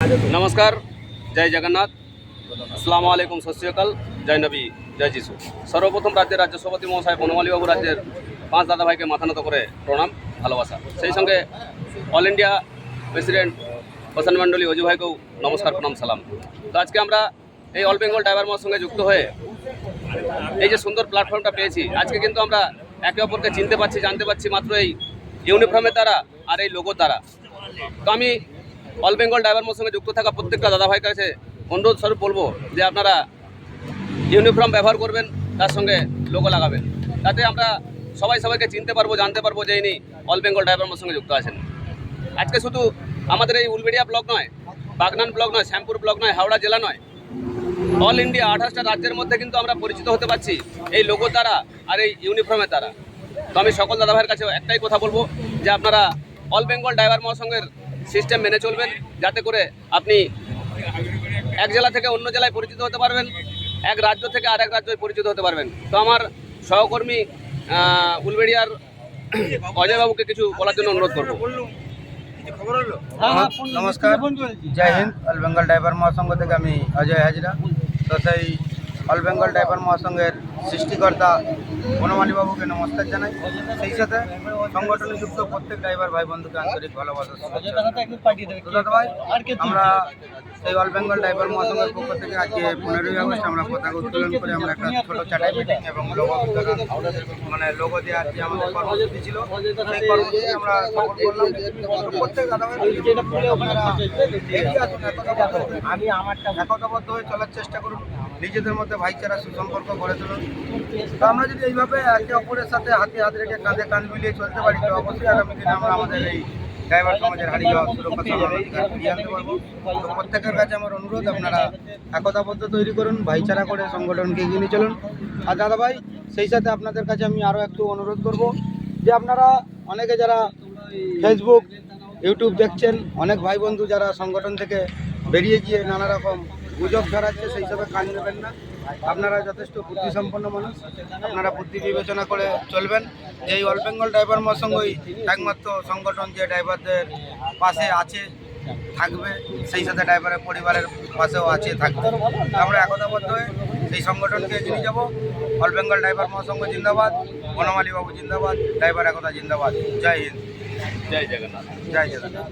नमस्कार, जय जगन्नाथ, अस्सलामु आलैकुम, सत श्री अकाल, जय नबी, जय जीशु। सर्वप्रथम राज्य राज्य सभापति महोदय बनमालीबाबू राज्य पाँच दादा भाई के माथा নত करे प्रणाम भालोबासा। সেই সঙ্গে অল ইন্ডিয়া প্রেসিডেন্ট হোসেন মন্ডলী অজু ভাইকেও নমস্কার প্রণাম সালাম। তো আজকে আমরা এই অল বেঙ্গল ড্রাইভার মহোৎসবের সঙ্গে যুক্ত হয়ে এই যে সুন্দর প্ল্যাটফর্মটা পেয়েছি, আজকে কিন্তু আমরা একে অপরকে চিনতে পারছি, জানতে পারছি মাত্র এই ইউনিফর্মের দ্বারা আর এই লোগোর দ্বারা। তো আমি অল বেঙ্গল ড্রাইভার মহোৎসবের সঙ্গে যুক্ত থাকা প্রত্যেকটা দাদা ভাইয়ের কাছে অনুরোধ স্বরূপ বলবো যে আপনারা ইউনিফর্ম ব্যবহার করবেন, তার সঙ্গে লোগো লাগাবেন, তাতে আমরা সবাইকে চিনতে পারবো, জানতে পারবো যে ইনি অল বেঙ্গল ড্রাইভার মহোৎসবের সঙ্গে যুক্ত আছেন। আজকে শুধু আমাদের এই উলবেড়িয়া ব্লক নয়, বাগনান ব্লক নয়, শ্যামপুর ব্লক নয়, হাওড়া জেলা নয়, অল ইন্ডিয়া 28টা রাজ্যের মধ্যে কিন্তু আমরা পরিচিত হতে পারছি এই লোগো দ্বারা আর এই ইউনিফর্মের দ্বারা। তো আমি সকল দাদা ভাইয়ের কাছে একটাই কথা বলবো যে আপনারা অল বেঙ্গল ড্রাইভার মহাসংঘের সিস্টেম মেনে চলবেন, যাতে করে আপনি এক জেলা থেকে অন্য জেলায় পরিচিত হতে পারবেন, এক রাজ্য থেকে আরেক রাজ্যে পরিচিত হতে পারবেন। তো আমার সহকর্মী উলবেড়িয়ার অজয়বাবুকে কিছু বলার জন্য অনুরোধ করবো। নমস্কার, জয় হিন্দ। অল বেঙ্গল ড্রাইভার মহাসংঘ থেকে আমি অজয় হাজরা। তো সেই অল বেঙ্গল ড্রাইভার মহাসংঘের সৃষ্টিকর্তা বনমালীবাবুকে নমস্কার জানাই। সেই সাথে সংগঠনে যুক্ত প্রত্যেক ড্রাইভার ভাই বন্ধুকে আন্তরিক ভালোবাসা। ভাই, আমরা সেই অল বেঙ্গল ড্রাইভার মহাসংঘের পক্ষ থেকে আজকে 15ই আগস্ট আমরা পতাকা উত্তোলন করে আমরা একটা ছোট চাটাই মিটিং এবং লোগো লোগো দেওয়ার যে আমাদের কর্মসূচি ছিল, সেই কর্মসূচি আমরা সফল করলাম। প্রত্যেক আমি একতাবদ্ধ হয়ে চলার চেষ্টা করুন, নিজেদের মধ্যে ভাইচারা সুসম্পর্ক গড়ে তুলুন। তো আমরা যদি এইভাবে একে অপরের সাথে হাতে হাত রেখে কাঁধে কাঁধ মিলিয়ে চলতে পারি, তো অবশ্যই আগামী দিনে আমরা আমাদের এই ড্রাইভার সমাজের হারিয়ে যাওয়া সুরক্ষা ফিরিয়ে আনতে পারবো। তো প্রত্যেকের কাছে আমার অনুরোধ, আপনারা একতাবদ্ধ তৈরি করুন, ভাইচারা করে সংগঠনকে এগিয়ে নিয়ে চলুন। আর দাদা ভাই, সেই সাথে আপনাদের কাছে আমি আরও একটু অনুরোধ করব যে আপনারা অনেকে যারা ফেসবুক ইউটিউব দেখছেন, অনেক ভাই বন্ধু যারা সংগঠন থেকে বেরিয়ে গিয়ে নানা রকম গুজব ছড়াচ্ছে, সেই সবে কান নেবেন না। আপনারা যথেষ্ট বুদ্ধিসম্পন্ন মানুষ, আপনারা বুদ্ধি বিবেচনা করে চলবেন। যে এই অল বেঙ্গল ড্রাইভার মহাসংঘই একমাত্র সংগঠন যে ড্রাইভারদের পাশে আছে, থাকবে, সেই সাথে ড্রাইভারের পরিবারের পাশেও আছে, থাকবে। আমরা একতাবদ্ধ হয়ে সেই সংগঠনকে এগিয়ে নিয়ে যাবো। অল বেঙ্গল ড্রাইভার মহাসংঘ জিন্দাবাদ, বনমালীবাবু জিন্দাবাদ, ড্রাইভার একতা জিন্দাবাদ। জয় হিন্দ, জয় জগন্নাথ, জয় জগন্নাথ।